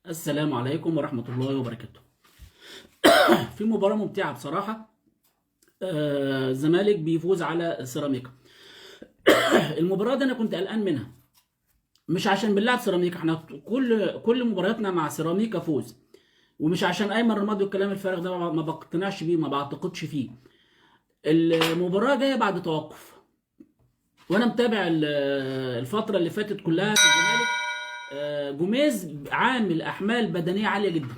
السلام عليكم ورحمة الله وبركاته. في مباراة ممتعة بصراحة. الزمالك بيفوز على سيراميكا. المباراة دي أنا كنت قلقان منها، مش عشان بنلعب سيراميكا، احنا كل مبارياتنا مع سيراميكا فوز، ومش عشان أيمن رمادي والكلام الفارغ ده ما بقتنعش بيه، ما بعتقدش فيه. المباراة جاية بعد توقف، وأنا متابع الفترة اللي فاتت كلها في الزمالك. جوميز عامل أحمال بدنية عالية جدا،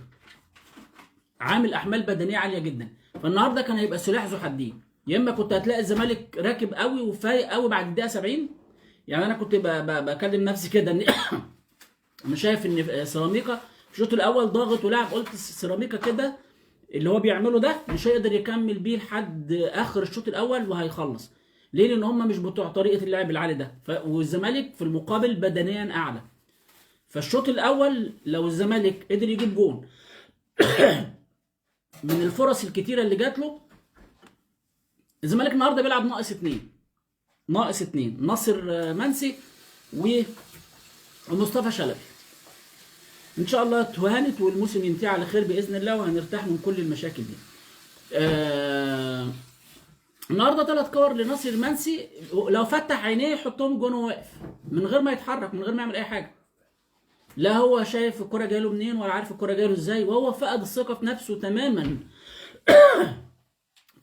عامل احمال بدنيه عاليه جدا. فالنهارده كان هيبقى سلاح ذو حدين، يا اما كنت هتلاقي الزمالك راكب قوي وفايق قوي بعد الدقيقه 70. يعني انا كنت بكلم نفسي كده ان انا شايف ان سيراميكا في الشوط الاول ضاغط ولعب، قلت سيراميكا كده اللي هو بيعمله ده مش هيقدر يكمل بيه لحد اخر الشوط الاول وهيخلص. ليه؟ لان هم مش بتوع طريقه اللعب العالي ده، والزمالك في المقابل بدنيا اعلى. فالشوط الاول لو الزمالك قدر يجيب جون من الفرص الكتيره اللي جات له، الزمالك النهارده بيلعب ناقص اتنين، ناصر منسي ومصطفى شلبي. ان شاء الله تهانت والموسم ينتهي على خير باذن الله، وهنرتاح من كل المشاكل دي. النهارده 3 كور لناصر منسي، لو فتح عينيه يحطهم جون وهو واقف من غير ما يتحرك، من غير ما يعمل اي حاجه. لا هو شايف الكره جايه له منين ولا عارف الكره جايه له ازاي، وهو فقد الثقه في نفسه تماما.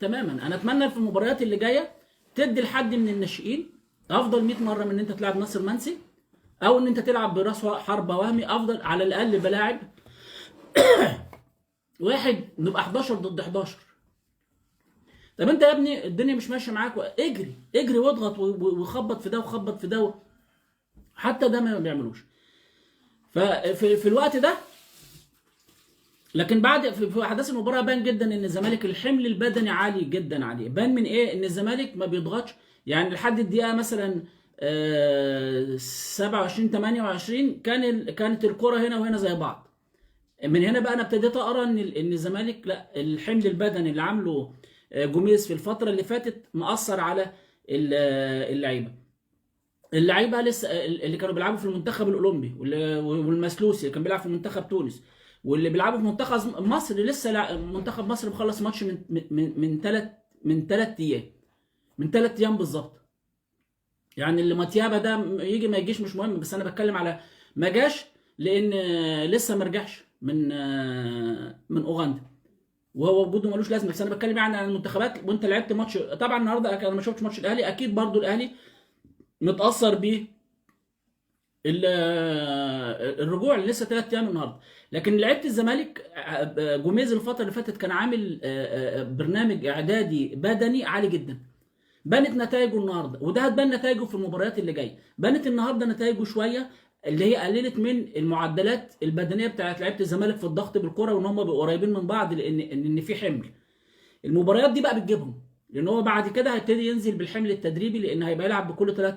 انا اتمنى في المباريات اللي جايه تدي لحد من الناشئين افضل 100 مره من ان انت تلعب ناصر منسي، او ان انت تلعب براس حربه وهمي. افضل على الاقل بلاعب واحد، نبقى 11 ضد 11. طب انت يا ابني الدنيا مش ماشيه معاك، اجري واضغط وخبط في ده وخبط في ده، حتى ده ما بيعملوش. ففي الوقت ده، لكن بعد في احداث المباراه بان جدا ان الزمالك الحمل البدني عالي جدا عليه. بان من ايه؟ ان الزمالك ما بيضغطش. يعني لحد الدقيقه مثلا 27 28 كانت الكره هنا وهنا زي بعض. من هنا بقى انا ابتديت اقرا ان الزمالك لا، الحمل البدني اللي عامله جوميز في الفتره اللي فاتت مأثر على اللعيبه لسه اللي كانوا بيلعبوا في المنتخب الاولمبي، والمسلوسي اللي كان بيلعب في منتخب تونس، واللي بيلعبوا في منتخب مصر لسه. منتخب مصر مخلص ماتش من 3 ايام بالظبط. يعني اللي ماتيابا ده يجي ما يجيش مش مهم، بس انا بتكلم على ما جاش لان لسه ما رجعش من اوغندا، وهو وجوده ملوش لازمه. بس انا بتكلم يعني عن المنتخبات. وانت لعبت ماتش طبعا النهارده، انا ما شفتش ماتش الاهلي، اكيد برضو الاهلي متاثر بيه الرجوع اللي لسه 3 ايام النهارده. لكن لعيبه الزمالك جوميز الفتره اللي فاتت كان عامل برنامج اعدادي بدني عالي جدا. بانت نتائجه النهارده، وده هتبان نتائجه في المباريات اللي جايه. بانت النهارده نتائجه شويه، اللي هي قللت من المعدلات البدنيه بتاعت لعيبه الزمالك في الضغط بالكره، وان هم بقوا قريبين من بعض، لان في حمل. المباريات دي بقى بتجيبهم، لان هو بعد كده هيبتدي ينزل بالحمل التدريبي، لان هيبقى يلعب بكل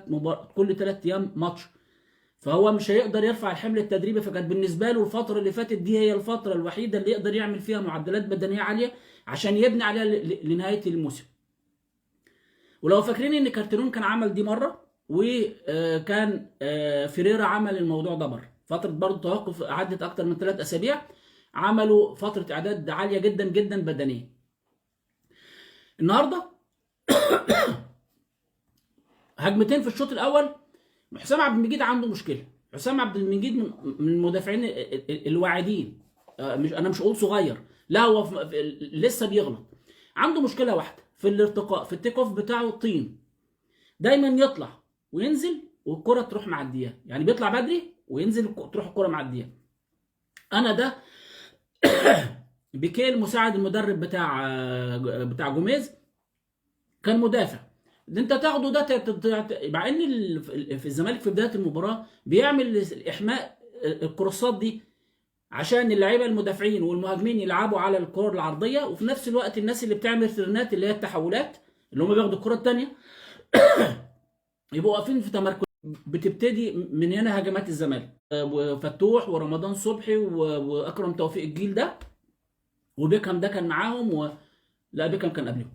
كل 3 ايام ماتش. فهو مش هيقدر يرفع الحمل التدريبي. فكانت بالنسبه له الفتره اللي فاتت دي هي الفتره الوحيده اللي يقدر يعمل فيها معدلات بدنيه عاليه عشان يبني عليها لنهايه الموسم. ولو فاكرين ان كارتيرون كان عمل دي مره، وكان فيريرا عمل الموضوع ده مره، فتره برضه توقف عدت اكتر من 3 اسابيع، عملوا فتره اعداد عاليه جدا جدا بدنيا. النهارده هجمتين في الشوط الاول، حسام عبد المجيد عنده مشكله. حسام عبد المجيد من المدافعين الواعدين، مش انا مش اقول صغير، لا هو لسه بيغلط. عنده مشكله واحده في الارتقاء، في التيك اوف بتاعه طين. دايما يطلع وينزل والكره تروح معديه، يعني بيطلع بدري وينزل تروح الكره معديه. انا ده بيكيل مساعد المدرب بتاع جوميز، كان مدافع. اللي انت تاخده ده مع ان في الزمالك في بدايه المباراه بيعمل احماء الكروسات دي عشان اللعيبه المدافعين والمهاجمين يلعبوا على الكور العرضيه، وفي نفس الوقت الناس اللي بتعمل ثرنات اللي هي التحولات اللي هم بياخدوا الكره الثانيه يبقوا واقفين في تمركز. بتبتدي من هنا هجمات الزمالك، وفتوح ورمضان صبحي واكرم توفيق، الجيل ده، وبيكهام ده كان معاهم لا بيكهام كان قبلهم.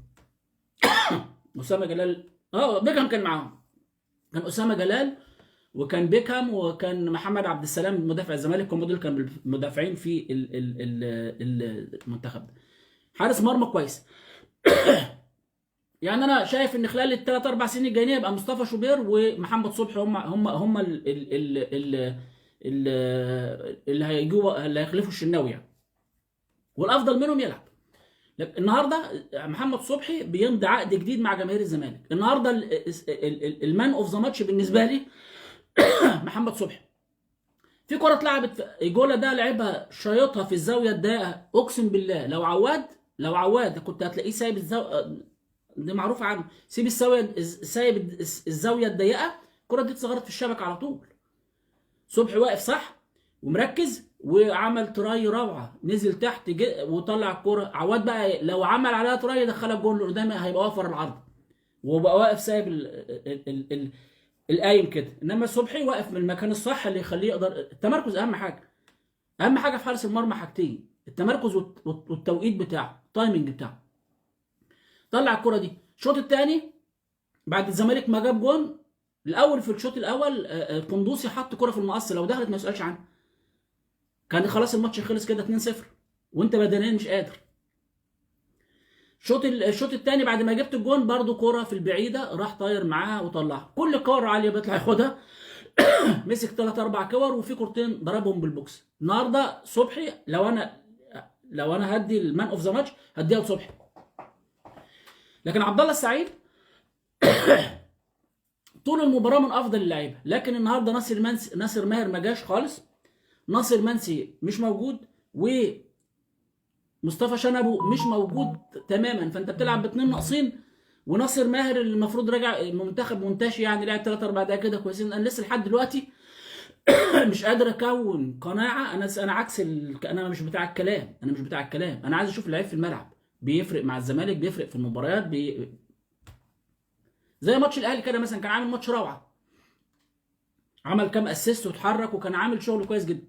اسامه جلال، بيكهام كان معاهم، كان اسامه جلال وكان بيكهام، وكان محمد عبد السلام مدافع الزمالك، هم دول كانوا المدافعين في المنتخب ده. حارس مرمى كويس. يعني انا شايف ان خلال الثلاث اربع سنين الجايين يبقى مصطفى شوبير ومحمد صبحي هم اللي هيجوا، اللي هيخلفوا الشناوي يعني، والافضل منهم يلعب. النهارده محمد صبحي بيمضي عقد جديد مع جماهير الزمالك. النهارده المان اوف ذا ماتش بالنسبه لي محمد صبحي. في كره اتلعبت، ايجولا ده لعبها شايطها في الزاويه الضيقه، اقسم بالله لو عواد كنت هتلاقيه سايب دي معروف عنه، سايب الزاويه الضيقه، الكره دي اتصغرت في الشبكه على طول. صبحي واقف صح ومركز وعمل تراي روعه، نزل تحت وطلع الكوره. عواد بقى لو عمل عليها تراي دخلها الجول اللي قدامي هيبقى وفر العرض، وبقى واقف سايب القايم كده. انما صبحي واقف من المكان الصح اللي يخليه يقدر. التمركز اهم حاجه، اهم حاجه في حارس المرمى حاجتين: التمركز والتوقيت بتاعه، التايمنج بتاعه. طلع الكره دي. الشوط الثاني بعد الزمالك ما جاب جون الاول، في الشوط الاول قندوسي حط كره في المقص، لو دخلت ما يسالش عنها كان خلاص الماتش خلص كده 2-0 وانت بدنيا مش قادر. الشوط الثاني بعد ما جبت الجون برضو كرة في البعيده راح طاير معاها وطلعها، كل كوره عاليه بيطلع ياخدها. مسك 3 4 كور وفي كورتين ضربهم بالبوكس. النهارده صبحي لو انا هدي المان اوف ذا ماتش هديها لصبحي. لكن عبد الله السعيد طول المباراه من افضل اللعيبه، لكن النهارده ناصر ماهر ما جاش خالص، ناصر منسي مش موجود، ومصطفى شنبو مش موجود تماما. فانت بتلعب باثنين ناقصين، وناصر ماهر اللي المفروض راجع منتخب منتشي يعني لعب 3 4 دقايق كده كويسين. انا لسه لحد دلوقتي مش قادر اكون قناعه. انا عكس انا مش بتاع الكلام، انا عايز اشوف اللعيب في الملعب بيفرق مع الزمالك، بيفرق في المباريات زي ماتش الاهلي كده مثلا، كان عامل ماتش روعه، عمل كام اسيست واتحرك وكان عامل شغل كويس جدا.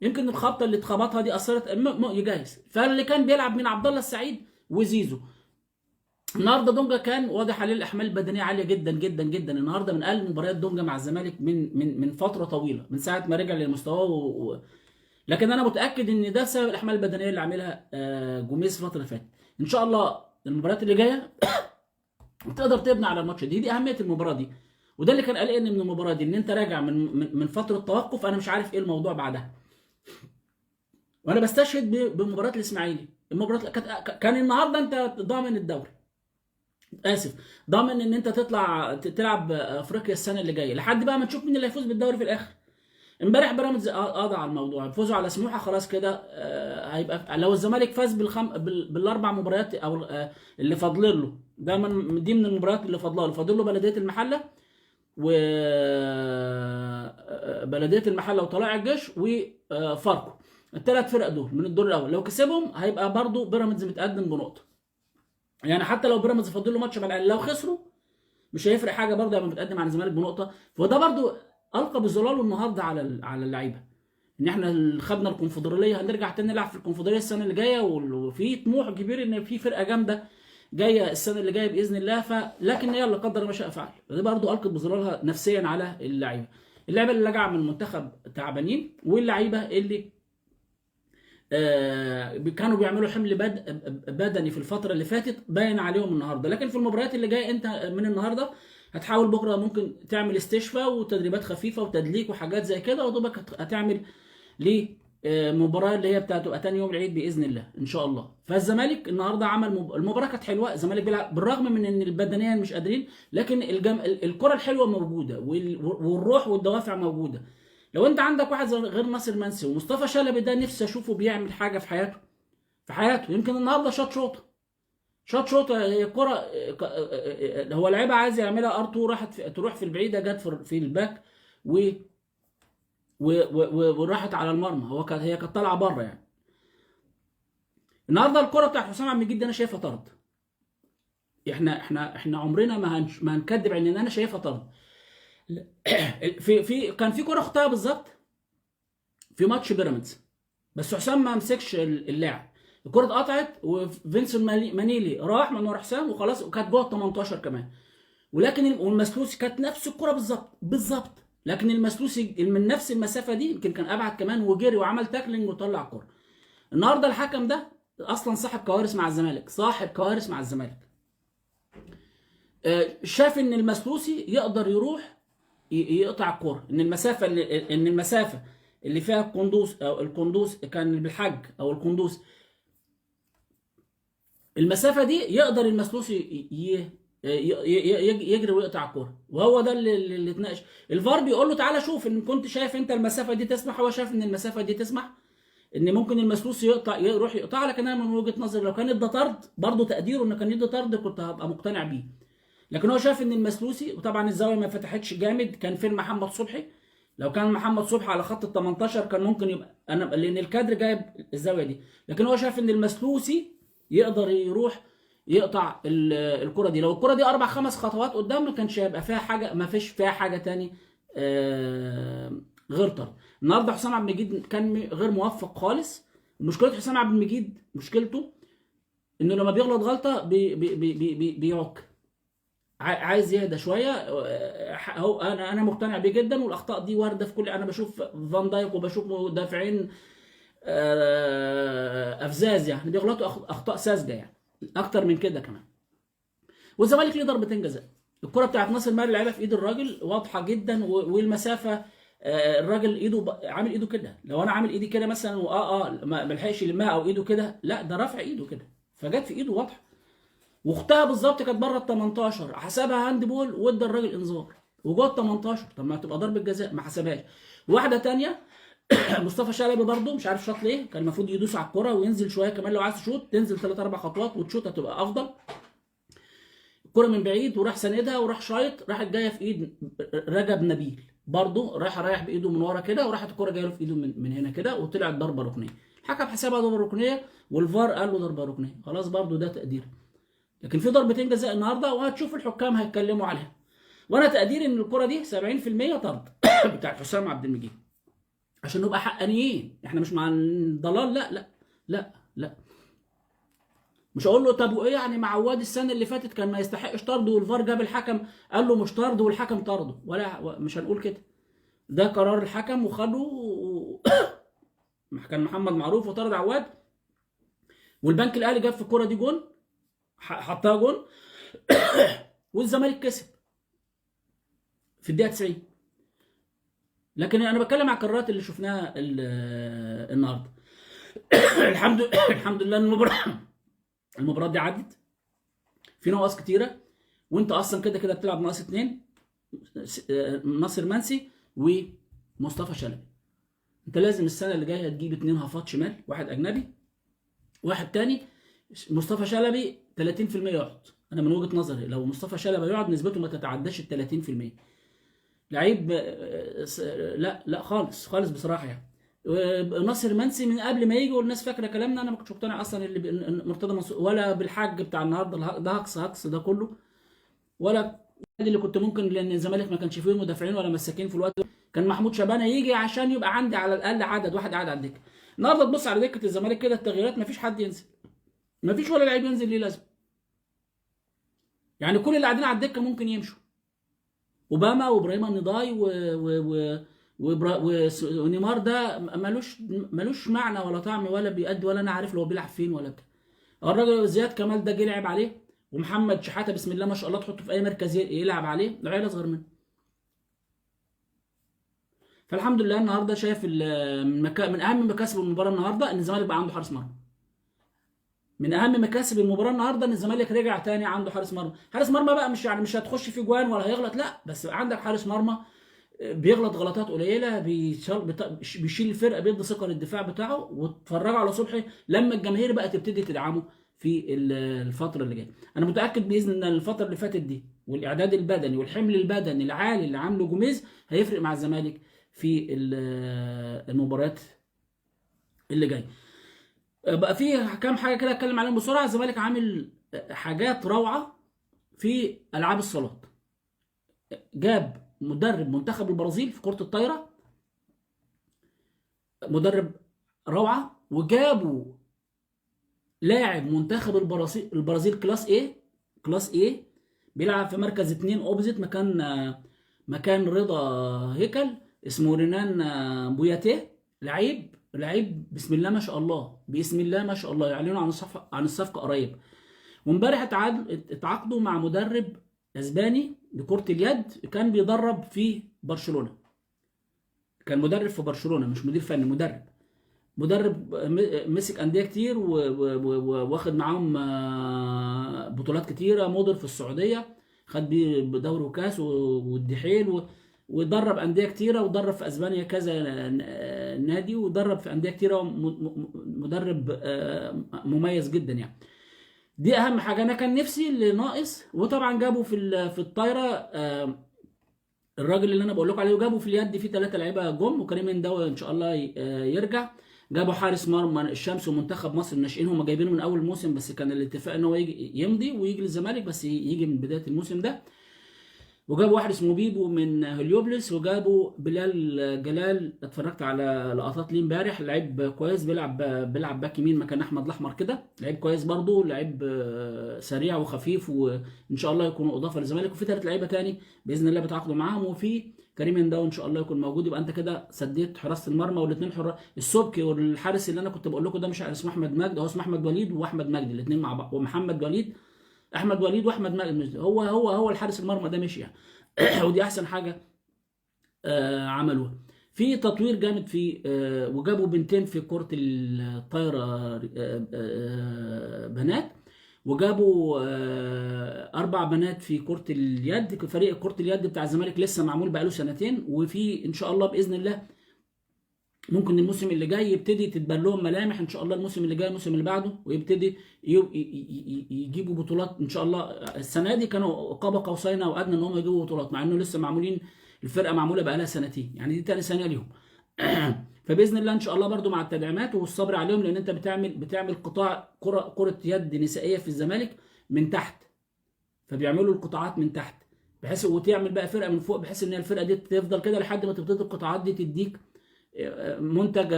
يمكن الخبطه اللي اتخبطها دي اثرت جايز. فاللي كان بيلعب من عبد الله السعيد وزيزو. النهارده دونجا كان واضح عليه الاحمال البدنيه عاليه جدا جدا جدا. النهارده من اقل مباريات دونجا مع الزمالك من فتره طويله، من ساعه ما رجع لمستواه لكن انا متاكد ان ده سبب الاحمال البدنيه اللي عاملها جوميز الفتره اللي فاتت. ان شاء الله المباريات اللي جايه تقدر تبني على الماتش دي اهميه المباراه دي. وده اللي كان قلقني من المباراه دي، ان انت راجع من فتره توقف، انا مش عارف ايه الموضوع بعدها. وانا بستشهد بمباراه الاسماعيلي. المباراه كان النهارده انت ضامن الدوري، ضامن ان انت تطلع تلعب افريقيا السنه اللي جايه، لحد بقى ما تشوف مين اللي هيفوز بالدوري في الاخر. امبارح بيراميدز قضى على الموضوع، فوزوا على سموحه خلاص كده. هيبقى لو الزمالك فاز بالاربع مباريات او اللي فاضل له، ده دي من المباريات اللي فاضل له بلديه المحله وبلديه المحله وطلائع الجيش وفاركو. الثلاث فرق دول من الدور الاول لو كسبهم هيبقى برضو بيراميدز متقدم بنقطه. يعني حتى لو بيراميدز فاضل له ماتش مع الاهلي، لو خسروا مش هيفرق حاجه، برضه هيبقى متقدم على الزمالك بنقطه. فده برضه القى بظلاله النهارده على اللعيبه، ان احنا خدنا الكونفدراليه هنرجع تاني نلعب في الكونفدراليه السنه اللي جايه، وفي طموح كبير ان في فرقه جامده جايه السنه اللي جايه باذن الله. لكن يلا قدر ما شاء فعل. ده برضه القت بظلالها نفسيا على اللعيبه اللي راجعه من المنتخب تعبانين، واللعيبه اللي كانوا بيعملوا حمل بدني في الفتره اللي فاتت باين عليهم النهارده. لكن في المباريات اللي جايه انت من النهارده هتحاول بكره ممكن تعمل استشفاء وتدريبات خفيفه وتدليك وحاجات زي كده، ودوبك هتعمل لمباراه اللي هي بتاعته تاني يوم العيد باذن الله ان شاء الله. فالزمالك النهارده عمل المباراه كانت حلوه، الزمالك بيلعب بالرغم من ان البدنيا مش قادرين، لكن الكره الحلوه موجوده والروح والدوافع موجوده. لو انت عندك واحد غير ناصر منسي ومصطفى شلبي، ده نفسي اشوفه بيعمل حاجه في حياته. يمكن النهارده شاط شوطه هي كره هو لعيبه عايز يعملها ار2 تروح في البعيده، جت في الباك وراحت على المرمى. هي كانت طالعه بره يعني. النهارده الكره بتاعت حسام عبد المجيد انا شايفها طرد. احنا عمرنا ما هنكذب ان انا شايفها طرد. كان في كره اختها بالظبط في ماتش بيراميدز، بس حسام ما مسكش اللاعب، الكره اتقطعت وفينسون مانيلي راح من ورا حسام وخلاص، وكانت جوه ال 18 كمان. ولكن والمسلوسي كانت نفس الكره بالظبط بالظبط، لكن المسلوسي من نفس المسافه دي يمكن كان ابعد كمان، وجري وعمل تاكلينج وطلع الكره. النهارده الحكم ده اصلا صاحب كوارث مع الزمالك، صاحب كوارث مع الزمالك. شاف ان المسلوسي يقدر يروح يقطع الكوره، ان المسافه اللي فيها القندوس، او القندوس كان بالحج او القندوس، المسافه دي يقدر المسلوسي يجري ويقطع الكوره. وهو ده اللي اتناقش. الفار بيقول له تعالى شوف ان كنت شايف انت المسافه دي تسمح. هو شايف ان المسافه دي تسمح ان ممكن المسلوسي يروح يقطع، لكن انا من وجهه نظري لو كان ادى طرد، برضه تقديره انه كان ادى طرد كنت هبقى مقتنع بيه. لكن هو شاف ان المسلوسي، وطبعا الزاويه ما فتحتش جامد، كان فين محمد صبحي؟ لو كان محمد صبحي على خط ال 18 كان ممكن يبقى انا، لان الكادر جايب الزاويه دي. لكن هو شاف ان المسلوسي يقدر يروح يقطع الكره دي. لو الكره دي 4 5 خطوات قدام ما كانش هيبقى فيها حاجه، ما فيش فيها حاجه تاني غير طرد. النهارده حسام عبد المجيد كان غير موفق خالص. مشكله حسام عبد المجيد، مشكلته انه لما بيغلط غلطه بيعك. عايز يهدى شويه. هو انا مقتنع بيه جدا، والاخطاء دي وارده في كل، انا بشوف فان دايك وبشوف مدافعين افزاز يعني بيغلطوا اخطاء ساذجه يعني اكتر من كده كمان. والزمالك ليه ضربتين جزاء. الكره بتاعت ناصر ماهر لعبها في ايد الراجل واضحه جدا، والمسافه الراجل ايده عامل ايده كده. لو انا عامل ايدي كده مثلا ما لحقش يلمها، او ايده كده، لا ده رافع ايده كده، فجت في ايده واضحه. واختها بالظبط كانت بره ال 18، حسبها هاند بول وادى الراجل انذار وجوه ال 18. طب ما تبقى ضربه جزاء، ما حسبهاش. واحده ثانيه مصطفى شلبي برضه مش عارف شاط ليه، كان المفروض يدوس على الكره وينزل شويه كمان. لو عايز تشوط تنزل 3 4 خطوات وتشوط هتبقى افضل. الكره من بعيد وراح ساندها وراح شايط، راحت جايه في ايد رجب نبيل برضه، رايح بايده من ورا كده، وراحت الكره جايه له في ايده من هنا كده، وطلعت ضربه ركنيه. الحكم حسبها ضربه ركنيه، والفار قال له ضربه ركنيه، خلاص برضه ده تقدير. لكن في ضربتين جزاء النهارده، وهتشوف الحكام هيتكلموا عليها. وانا تقديري ان الكره دي 70% طرد بتاع حسام عبد المجيد، عشان نبقى حقانيين. احنا مش مع الضلال، لا لا لا لا. مش هقول له طب وايه يعني مع عواد السنه اللي فاتت كان ما يستحقش طرد، والفار جاب الحكم قال له مش طرد والحكم طرده، ولا مش هنقول كده. ده قرار الحكم وخده كان محمد معروف وطرد عواد. والبنك الاهلي جاب في الكره دي جون، حطها جون والزمالك كسب في الدقيقه 90. لكن انا بتكلم على القرارات اللي شفناها النهارده. الحمد لله ان المباراه دي عدت. في نواقص كتيره، وانت اصلا كده كده بتلعب ناقص 2، ناصر منسي ومصطفى شلبي. انت لازم السنه اللي جايه تجيب 2 هافات شمال، واحد اجنبي واحد تاني. مصطفى شلبي 30% يقعد. انا من وجهه نظري لو مصطفى شلبي يقعد نسبته ما تتعداش ال 30%. لعيب لا لا خالص خالص بصراحه يعني. ناصر منسي من قبل ما يجي والناس فاكره كلامنا، انا ما كنتش مقتنع اصلا اللي مرتضى منصور ولا بالحاج بتاع النهارده، ده هكس ده كله. ولا اللي كنت ممكن، لان الزمالك ما كانش فيه مدافعين ولا مساكين في الوقت ده، كان محمود شبانه يجي عشان يبقى عندي على الاقل عدد واحد قاعد على الدكه. النهارده تبص على دكه الزمالك كده التغييرات ما فيش حد ينزل، ما فيش ولا لعيب ينزل ليه لازم. يعني كل اللي قاعدين على الدكه ممكن يمشوا، اوباما وابراهيم النضاي ونيمار ده ملوش معنى ولا طعم ولا بيأدي، ولا انا عارف لو بيلعب فين ولا بتاع. الراجل زياد كمال ده جه لعب عليه، ومحمد شحاته بسم الله ما شاء الله تحطه في اي مركز يلعب عليه، العيال اصغر منه. فالحمد لله النهارده شايف من اهم مكاسب المباراه النهارده ان الزمالك بقى عنده حارس مرمى. من اهم مكاسب المباراه النهارده ان الزمالك رجع تاني عنده حارس مرمى. حارس مرمى بقى مش يعني مش هتخش في جوان ولا هيغلط، لا، بس عندك حارس مرمى بيغلط غلطات قليله، بيشيل الفرقه، بيدي ثقه للدفاع بتاعه. واتفرجوا على صبحي لما الجماهير بقى تبتدي تدعمه في الفتره اللي جايه. انا متاكد باذن الله ان الفتره اللي فاتت دي والاعداد البدني والحمل البدني العالي اللي عامله جوميز هيفرق مع الزمالك في المباريات اللي جايه. بقى في كام حاجه كده اتكلم عليهم بسرعه. الزمالك عامل حاجات روعه في العاب الصالات. جاب مدرب منتخب البرازيل في كرة الطايرة، مدرب روعة. وجابوا لاعب منتخب البرازيل كلاس A بيلعب في مركز 2 اوبزيت مكان رضا هيكل، اسمه رينان بوياتيه. لعيب بسم الله ما شاء الله، بسم الله ما شاء الله، يعلنوا عن الصفقه قريب. وامبارح اتعاقدوا مع مدرب اسباني لكرة اليد، كان بيدرب في برشلونة، كان مدرب في برشلونة مش مدير فني، مدرب مسك أندية كتير واخد معاهم بطولات كتيرة، مدير في السعودية، خد بيه دوري وكاس والدحيل، ودرب أندية كتيرة، ودرب في أسبانيا كذا نادي، ودرب في أندية كتيرة، مدرب مميز جدا يعني. دي اهم حاجه. انا كان نفسي اللي ناقص، وطبعا جابوا في الطايره الراجل اللي انا بقول لكم عليه، وجابوا في اليد في 3 لعيبه جم، وكريم انداوي ان شاء الله يرجع. جابوا حارس مرمى الشمس ومنتخب مصر الناشئين، هم جايبينه من اول الموسم، بس كان الاتفاق ان هو يمضي ويجي للزمالك، بس يجي من بدايه الموسم ده. وجابوا واحد اسمه بيبو من هليوبلس، وجابوا بلال جلال، اتفرجت على لقطات ليه امبارح، لعيب كويس، بيلعب باك يمين مكان احمد الاحمر كده، لعيب كويس برضه، لعيب سريع وخفيف، وان شاء الله يكونوا اضافه للزمالك. وفي 3 لعيبه تاني باذن الله بيتعاقدوا معاهم، وفي كريم انداو ان شاء الله يكون موجود. يبقى انت كده سديت حراسه المرمى، والاثنين السبكي والحارس اللي انا كنت بقول لكم ده مش اسمه احمد مجدي، هو اسمه احمد وليد واحمد مجدي، الاثنين مع بعض، ومحمد وليد، احمد وليد واحمد مجدي، هو الحارس المرمى ده مشي يعني. ودي احسن حاجه عملوها. في تطوير جامد في وجابوا بنتين في كرة الطايرة بنات، وجابوا 4 بنات في كرة اليد. فريق كرة اليد بتاع الزمالك لسه معمول بقاله 2 سنين، وفي ان شاء الله باذن الله ممكن الموسم اللي جاي يبتدي تتبان لهم ملامح ان شاء الله، الموسم اللي جاي الموسم اللي بعده، ويبتدي يجيبوا بطولات ان شاء الله. السنه دي كانوا قاب قوسين او ادنى ان هم يجيبوا بطولات، مع انه لسه معمولين، الفرقه معموله بقى لها 2 سنين يعني، دي تاني سنه ليهم. فباذن الله ان شاء الله برضو مع التدعيمات والصبر عليهم، لان انت بتعمل قطاع كره يد نسائيه في الزمالك من تحت، فبيعملوا القطاعات من تحت بحيث، وتعمل بقى فرقه من فوق، بحيث ان الفرقه دي تفضل كده لحد ما تبتدي القطاعات دي تديك منتج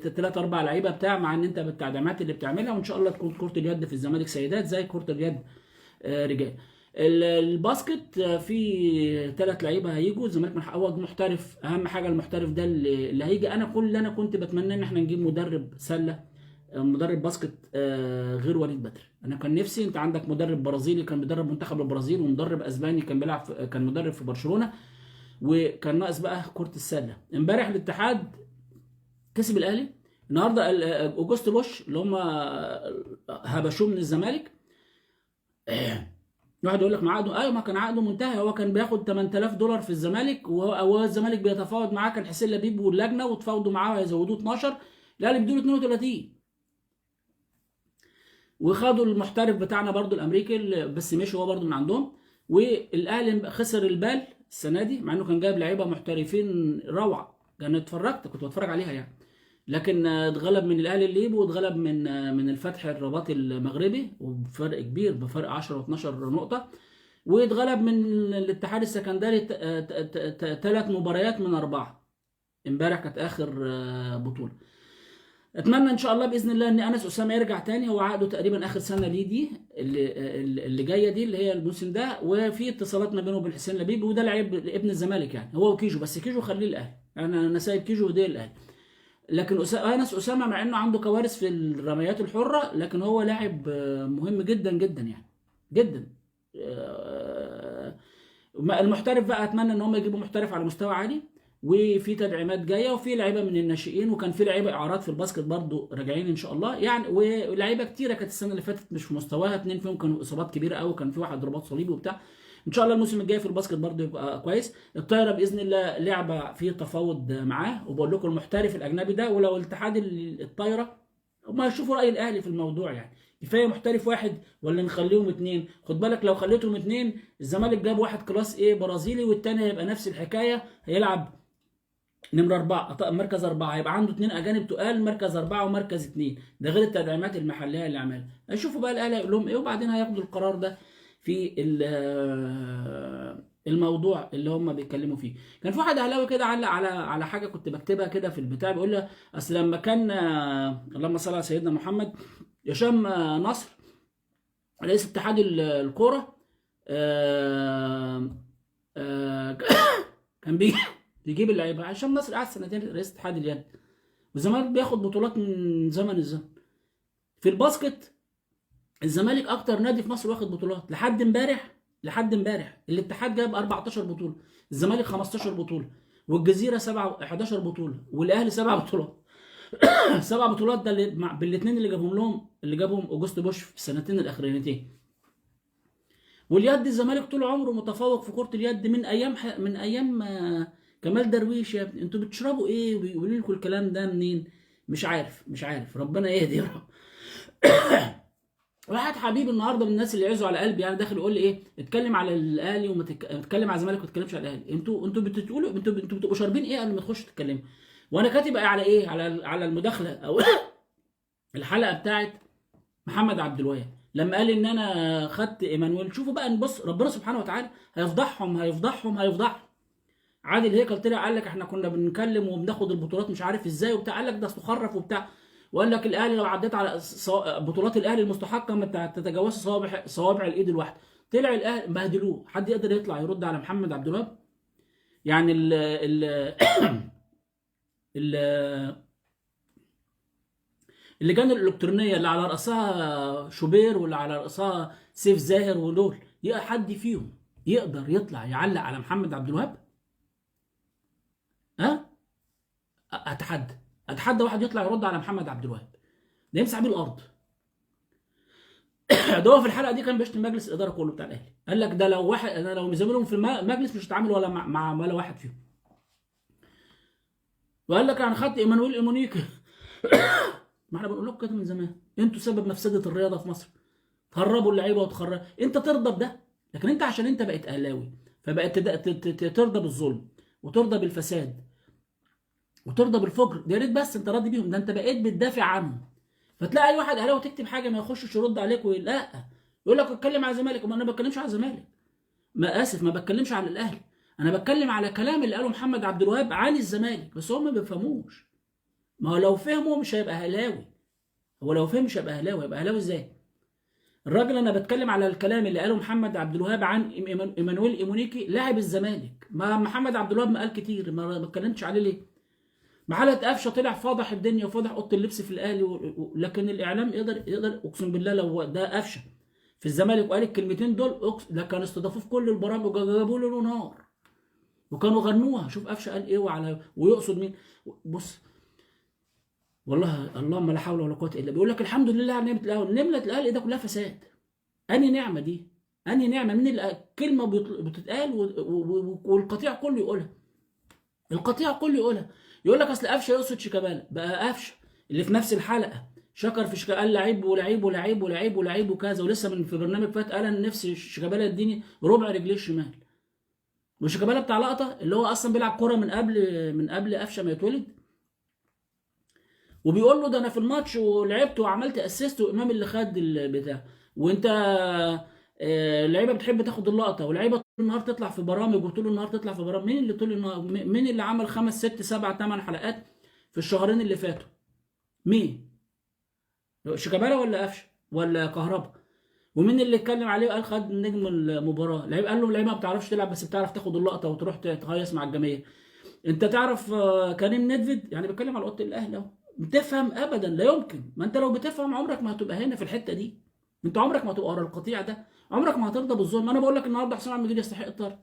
3 4 لعيبه بتاع، مع ان انت بالتعديمات اللي بتعملها، وان شاء الله تكون كره اليد في الزمالك سيدات زي كره اليد رجال. الباسكت في 3 لعيبه هيجوا الزمالك من حقه محترف، اهم حاجه المحترف ده اللي هيجي. انا كل اللي انا كنت بتمنى ان احنا نجيب مدرب سله، مدرب باسكت غير وليد بدر. انا كان نفسي، انت عندك مدرب برازيلي كان بيدرب منتخب البرازيل، ومدرب اسباني كان مدرب في برشلونه، وكان ناقص بقى كره السله. امبارح الاتحاد كسب الاهلي، النهارده اوجوست بوش اللي هم هبشوه من الزمالك. واحد يقول لك ما عقده، ايوه ما كان عقده منتهي، هو كان بياخد 8000 دولار في الزمالك، وهو الزمالك بيتفاوض معاه، كان حسين لبيب واللجنه وتفاوضوا معاه وهيزودوه 12، الاهلي بيدوا 32، وخدوا المحترف بتاعنا برضو الامريكي بس مشي هو برضو من عندهم. والاهلي خسر البال السنه دي، مع انه كان جايب لعيبه محترفين روعه، كنت بتفرج عليها يعني، لكن اتغلب من الاهلي الليبي، واتغلب من الفتح الرباطي المغربي، وبفرق كبير، بفرق 10 و12 نقطه، واتغلب من الاتحاد السكندري 3 مباريات من 4. امبارح كانت اخر بطوله. اتمنى ان شاء الله باذن الله ان انس اسامه يرجع تاني، هو عقده تقريبا اخر سنه ليه دي اللي جايه دي، اللي هي الموسم ده، وفي اتصالات ما بينه وبين حسين لبيب، وده لعيب ابن الزمالك يعني، هو وكيجو، بس كيجو خليه الاهلي، انا سايب كيجو ودي الاهلي. لكن انس اسامه مع انه عنده كوارث في الرميات الحره، لكن هو لاعب مهم جدا جدا يعني، جدا. المحترف بقى اتمنى ان هم يجيبوا محترف على مستوى عالي، وفي تدعيمات جايه، وفي لعيبه من الناشئين، وكان في لعيبه اعارات في الباسكت برضو راجعين ان شاء الله يعني، ولعيبه كتيره كانت السنه اللي فاتت مش في مستواها، 2 فيهم كانوا اصابات كبيره قوي، كان في واحد رباط صليبي وبتاع. ان شاء الله الموسم الجاي في الباسكت برضو يبقى كويس. الطايره باذن الله لعبه في تفاوض معاه، وبقول لكم المحترف الاجنبي ده، ولو الاتحاد الطايره ما يشوفوا راي الاهلي في الموضوع يعني، كفايه محترف واحد ولا نخليهم 2؟ خد بالك لو خليتهم 2 الزمالك جاب واحد كلاس ايه برازيلي، والتاني هيبقى نفس الحكايه، هيلعب نمرة 4 مركز 4، هيبقى عنده 2 أجانب تقال، مركز 4 ومركز 2، ده غير التدعيمات المحلية اللي عملها. هيشوفوا بقى الأهلي هيقول لهم إيه، وبعدين هياخدوا القرار ده في الموضوع اللي هم بيتكلموا فيه. كان في واحد أهلاوي كده علق على حاجة كنت بكتبها كده في البتاع، بيقول لي أصل لما كان اللهم صل على سيدنا محمد، هشام نصر رئيس اتحاد الكورة آه، آه، كان بيجيب اللعيبه عشان مصر قعد سنتين رئيس اتحاد اليد، والزمالك بياخد بطولات من زمن الزمن. في الباسكت الزمالك اكتر نادي في مصر واخد بطولات لحد امبارح. لحد امبارح الاتحاد جاب 14 بطوله، الزمالك 15 بطوله، والجزيره 7 11 بطوله، والاهلي 7 بطولات. 7 بطولات ده اللي بالاثنين اللي جابهم لهم، اللي جابهم اوجست بوش في السنتين الاخرانيتين. واليد الزمالك طول عمره متفوق في كرة اليد من ايام من ايام كمال درويش. يا ابني انتوا بتشربوا ايه وبيقولوا لكم الكلام ده منين؟ مش عارف ربنا يهدي يا رب. واحد حبيبي النهارده من الناس اللي يعزوا على قلبي يعني داخل يقول لي ايه، اتكلم على الاهلي اتكلم على الزمالك وما تتكلمش على الاهلي. انتوا بتقولوا انتوا بتبقوا شاربين ايه قبل ما تخشوا تتكلموا؟ وانا كاتب على ايه، على المداخله او الحلقه بتاعت محمد عبد الوهاب لما قال ان انا خدت ايمانويل. شوفوا بقى، نبص ربنا سبحانه وتعالى هيفضحهم. عادل هيكل طلع قال لك احنا كنا بنتكلم وبناخد البطولات مش عارف ازاي وبتاع، قال لك ده اصله خرف وبتاع، وقال لك الاهلي لو عديت على بطولات الاهلي المستحقه ما تتجاوزش صوابع الايد الواحده. طلع الاهلي بهدلوه. حد يقدر يطلع يرد على محمد عبد الوهاب؟ يعني ال اللجان الالكترونيه اللي على راسها شوبير واللي على راسها سيف زاهر ودول، يبقى حد فيهم يقدر يطلع يعلق على محمد عبد الوهاب؟ ها؟ اتحدى واحد يطلع يرد على محمد عبد الوهاب، ده يمسح بيه الارض. ده هو في الحلقه دي كان بيشتم مجلس الاداره كله بتاع الاهلي، قال لك ده لو واحد انا لو مزاملهم في المجلس مش هتعامل ولا مع ولا واحد فيهم. وقال لك انا خدت ايمانويل ايمونيكي. ما احنا بنقول لكم كده من زمان، انتوا سبب مفسده الرياضه في مصر. تهربوا اللعيبه انت ترضى بده، لكن انت عشان انت بقيت اهلاوي فبقت ترضى بالظلم وترضى بالفساد وترضى بالفجر. يا ريت بس انت راضي بيهم، ده انت بقيت بتدافع عنهم. فتلاقي اي واحد اهلاوي تكتب حاجه ما يخشش يرد عليك لا، يقول لك اتكلم على الزمالك. ما انا ما بتكلمش على الزمالك، ما اسف ما بتكلمش على الاهلي، انا بتكلم على كلام اللي قاله محمد عبد الوهاب عن الزمالك. بس هم ما بيفهموش. ما هو لو فهموا مش هيبقى اهلاوي. هو لو فهم مش هيبقى اهلاوي، هيبقى اهلاوي ازاي؟ الراجل انا بتكلم على الكلام اللي قاله محمد عبد الوهاب عن ايمانويل ايمونيكي لاعب الزمالك. ما محمد عبد الوهاب ما قال كتير، ما اتكلمتش عليه ليه؟ محلة قفشه طلع فاضح الدنيا وفاضح اوضه اللبس في الاهلي لكن الاعلام يقدر اقسم بالله لو ده قفشه في الزمالك وقال الكلمتين دول ده كان استضافوه في كل البرامج وجابوا له نار وكانوا غنوها. شوف قفشه قال ايه ويقصد مين. بص والله اللهم لا حول ولا قوه الا بالله، بيقول لك الحمد لله على نعمه الاهلي. نعمه الاهلي ده كلها فساد. انهي نعمه دي؟ انهي نعمه من كلمه بتتقال والقطيع كله يقولها. القطيع كله يقولها. يقول لك اصل قفشه يقصد شيكابالا. بقى قفشه اللي في نفس الحلقه شكر في شيكابالا، قال لعيب ولعيب ولعيب ولعيب ولعيب وكذا، ولسه في برنامج فات قال انا نفسي شيكابالا يديني ربع رجليه الشمال. وشيكابالا بتاع لقطه اللي هو اصلا بيلعب كوره من قبل قفشه ما يتولد، وبيقول له ده انا في الماتش ولعبت وعملت اسيست وامام اللي خد البتاع. وانت اللعيبه بتحب تاخد اللقطه، واللعيبه طول النهار تطلع في برامج وطول النهار تطلع في برامج. مين اللي طول النهار؟ مين اللي عمل 5 6 7 8 حلقات في الشهرين اللي فاتوا؟ مين؟ شيكابالا ولا قفشه ولا كهربا؟ ومين اللي اتكلم عليه وقال خد نجم المباراه؟ لعيب قال له اللعيبه ما بتعرفش تلعب بس بتعرف تاخد اللقطه وتروح تهيص مع الجماهير. انت تعرف كريم ندفد؟ يعني بيتكلم على اوضه الاهلي اهو. بتفهم؟ ابدا لا يمكن. ما انت لو بتفهم عمرك ما هتبقى هنا في الحته دي. انت عمرك ما هتبقى ورا القطيع ده، عمرك ما هترضى بالظلم. انا بقول لك النهارده حسام عبد المجيد يستحق الطرد،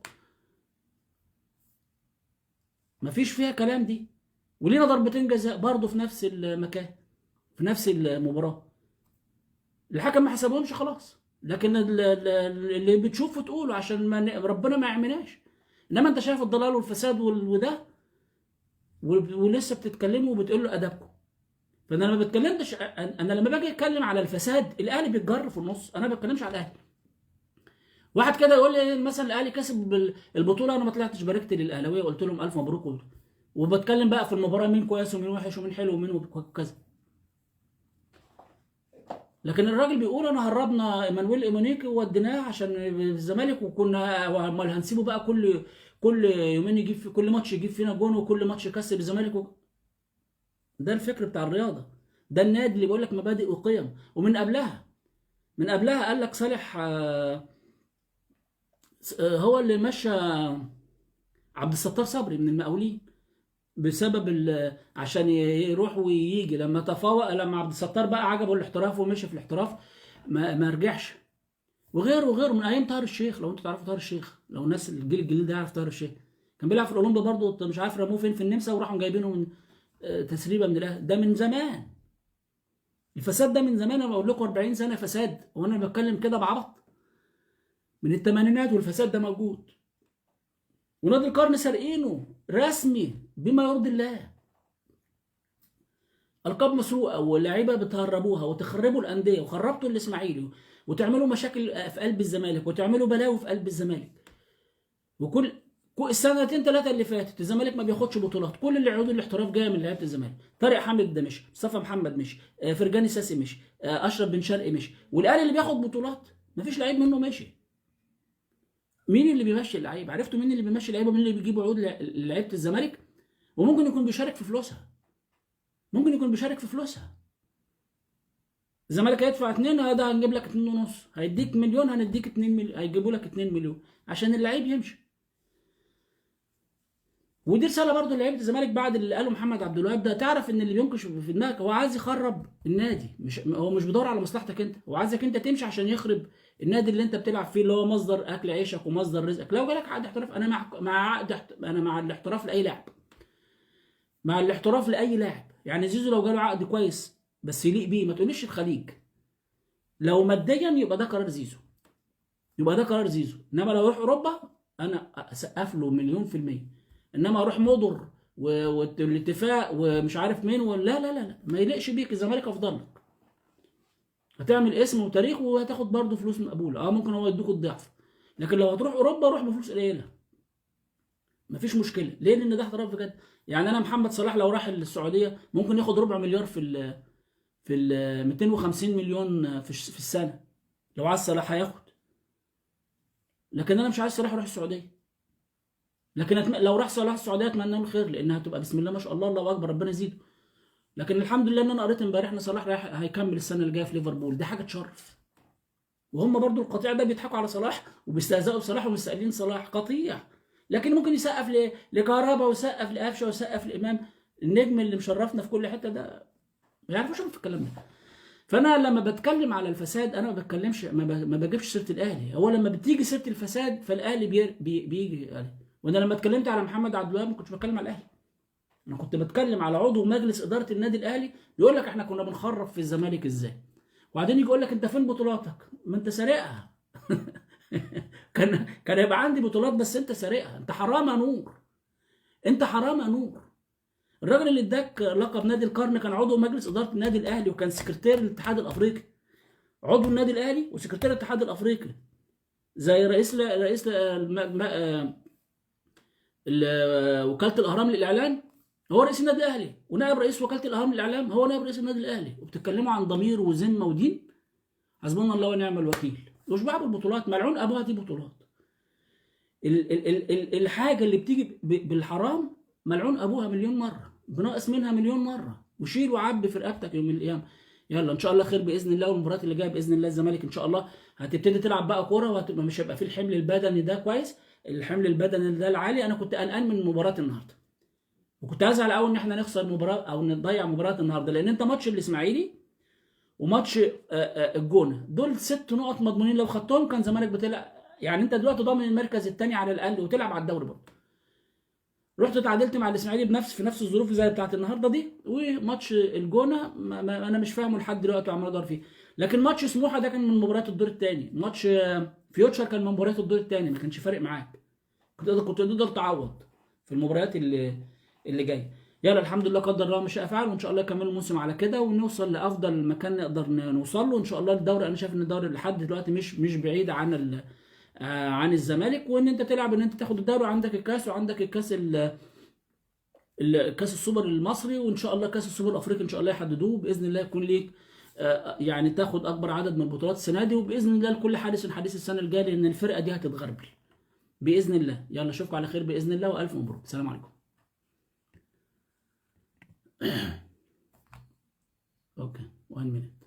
مفيش فيها كلام دي. ولينا ضربتين جزاء برضه في نفس المكان في نفس المباراه، الحكم ما حسبهمش خلاص. لكن اللي بتشوفه تقوله عشان ما ربنا ما يعملناش. انما انت شايف الضلال والفساد وده ولسه بتتكلموا وبتقول له ادبكم. فانا ما بتكلمش، انا لما باجي اتكلم على الفساد الاهلي بيتجر في النص، انا ما بتكلمش على الاهلي. واحد كده يقول لي مثلا الاهلي كسب البطوله، انا ما طلعتش باركت للاهلاويه وقلت لهم الف مبروك وبتكلم بقى في المباراه مين كويس ومين وحش ومين حلو ومين كذا. لكن الراجل بيقول انا هربنا ايمانويل ايمونيكي ووديناه عشان الزمالك وكنا امال هنسيبه بقى كل يومين يجيب في كل ماتش يجيب فينا جون وكل ماتش يكسب الزمالك ده الفكر بتاع الرياضه. ده النادي اللي بيقول لك مبادئ وقيم. ومن قبلها قال لك صالح هو اللي مشى عبد الستار صبري من المقاولين بسبب عشان يروح ويجي. لما تفوق، لما عبد الستار بقى عجبه الاحتراف ومشي في الاحتراف، ما رجعش. وغيره من ايام طاهر الشيخ. لو انتوا تعرفوا طاهر الشيخ، لو الناس الجيل الجديد ده يعرف طاهر الشيخ، كان بيلعب في الاولمبي برضه، مش عارف رموه فين في النمسا وراحوا جايبينه من تسريبه من الاهلي. ده من زمان. الفساد ده من زمان. انا بقول لكم 40 سنه فساد، وانا بتكلم كده بعبط؟ من الثمانينات والفساد ده موجود. ونادي القرن سارقينه رسمي بما يرضي الله. القاب مسروقه واللعيبه بتهربوها وتخربوا الانديه، وخربتوا الاسماعيلي وتعملوا مشاكل في قلب الزمالك وتعملوا بلاوي في قلب الزمالك. وكل السنتين ثلاثه اللي فاتت الزمالك ما بياخدش بطولات. كل اللي عقود الاحتراف جايه من لعيبه الزمالك. طارق حامد ده مشي، مصطفى محمد مشي، فرجاني ساسي مشي، اشرف بن شرقي مشي، والاهلي اللي بياخد بطولات ما فيش لعيب منه مشي. مين اللي بيمشي اللعيبه؟ عرفتوا مين اللي بيمشي اللعيبه ومين اللي بيجيب عقود لعيبه الزمالك؟ وممكن يكون بيشارك في فلوسها. ممكن يكون بيشارك في فلوسها. الزمالك هيدفع 2، هذا هنجيب لك 2 ونص، هيديك مليون هنديك 2 مليون، هيجيبوا لك 2 مليون عشان اللعيب يمشي. ودي رساله برضه لعيبه الزمالك بعد اللي قاله محمد عبد الوهاب ده. تعرف ان اللي بينكش في دماغك هو عايز يخرب النادي، هو مش بيدور على مصلحتك انت، هو عايزك انت تمشي عشان يخرب النادي اللي انت بتلعب فيه، اللي هو مصدر اكل عيشك ومصدر رزقك. لو جالك عقد احتراف، انا مع انا مع الاحتراف لاي لاعب. مع الاحتراف لاي لاعب. يعني زيزو لو جاله عقد كويس بس يليق بيه، ما تقوليش الخليج. لو ماديا يبقى ده قرار زيزو، انما لو يروح اوروبا انا اسقف له مليون في المية. انما اروح مضر والاتفاق ومش عارف مين لا لا لا لا، ما يليقش بيك. الزمالك افضل لك، هتعمل اسم وتاريخ وهتاخد برضه فلوس مقبوله. ممكن هو يدوك الضعف، لكن لو هتروح اوروبا روح بفلوس قليله، مفيش مشكله. ليه؟ لان ده احتراف بجد. يعني انا محمد صلاح لو راح السعوديه ممكن ياخد ربع مليار في ال 250 مليون في السنه. لو عايز صلاح هياخد. لكن انا مش عايز صلاح يروح السعوديه. لكن لو راح صلاح السعوديه اتمنى له الخير، لانها هتبقى بسم الله ما شاء الله، الله اكبر، ربنا يزيده. لكن الحمد لله ان انا قريت امبارح ان صلاح رايح هيكمل السنه اللي جايه في ليفربول. دي حاجه تشرف. وهم برضو القطيع ده بيضحكوا على صلاح وبيستهزئوا بصلاح ومستقلين صلاح قطيع. لكن ممكن يسقف لكهربا ويسقف لقفشه ويسقف لامام، النجم اللي مشرفنا في كل حته ده. ما يعرفوش في الكلام ده. فانا لما بتكلم على الفساد انا ما بتكلمش، ما بجيبش سيره الاهلي. هو لما بتيجي سيره الفساد فالاهلي بيجي يعني. وانا لما اتكلمت على محمد عبد الوهاب ما كنتش بتكلم على الاهلي، انا كنت بتكلم على عضو مجلس اداره النادي الاهلي بيقول لك احنا كنا بنخرب في الزمالك ازاي. وبعدين يجي يقول لك انت فين بطولاتك؟ ما انت سارقها. كان يبقى عندي بطولات بس انت سارقها. انت حرام يا نور، انت حرام يا نور. الراجل اللي اداك لقب نادي القرن كان عضو مجلس اداره النادي الاهلي وكان سكرتير الاتحاد الافريقي. عضو النادي الاهلي وسكرتير الاتحاد الافريقي، زي رئيس وكاله الاهرام للاعلان هو رئيس النادي الاهلي، ونائب رئيس وكاله الاهرام للاعلام هو نائب رئيس النادي الاهلي. وبتتكلموا عن ضمير وذمه ودين. حسبنا الله ونعم الوكيل. واشبعوا بالبطولات، ملعون ابوها دي بطولات. الحاجه اللي بتيجي بالحرام ملعون ابوها مليون مره، بناقص منها مليون مره. وشيل وعبي في رقبتك يوم من الايام. يلا ان شاء الله خير باذن الله. والمباريات اللي جايه باذن الله الزمالك ان شاء الله هتبتدي تلعب بقى كوره، وهتبقى مش هيبقى فيه الحمل البدني ده كويس. الحمل البدني ده العالي. انا كنت قلقان من مباراه النهارده، وكنت هزعل قوي ان احنا نخسر مباراه او نضيع مباراه النهارده، لان انت ماتش الاسماعيلي وماتش الجونه دول 6 نقط مضمونين. لو خدتهم كان زمالك بتلعب، يعني انت دلوقتي ضامن المركز الثاني على الاقل وتلعب على الدوري برضه. رحت اتعادلت مع الاسماعيلي في نفس الظروف زي بتاعت النهارده دي. وماتش الجونه انا مش فاهمه لحد دلوقتي وعمال ادور فيه. لكن ماتش سموحه ده كان من مباريات الدور الثاني. ماتش فيوتشر كان من مباريات الدور الثاني، ما كانش فارق معاك. كنت تقدر تعوض في المباريات اللي جايه. يلا الحمد لله قدر الله ما شاء فعل. وان شاء الله يكملوا الموسم على كده ونوصل لافضل مكان نقدر نوصل له ان شاء الله. الدوري انا شايف ان الدوري لحد دلوقتي مش بعيد عن الزمالك. وان انت تلعب ان انت تاخد الدوري، وعندك الكاس وعندك الكاس كاس السوبر المصري، وان شاء الله كاس السوبر الافريقي ان شاء الله يحددوه باذن الله يكون ليك يعني تاخد اكبر عدد من البطولات السنه دي. وباذن الله لكل حادث حديث السنه الجايه، لان الفرقه دي هتتغربل باذن الله. يلا اشوفكم على خير باذن الله والف مبروك. السلام عليكم. اوكي 1 minute.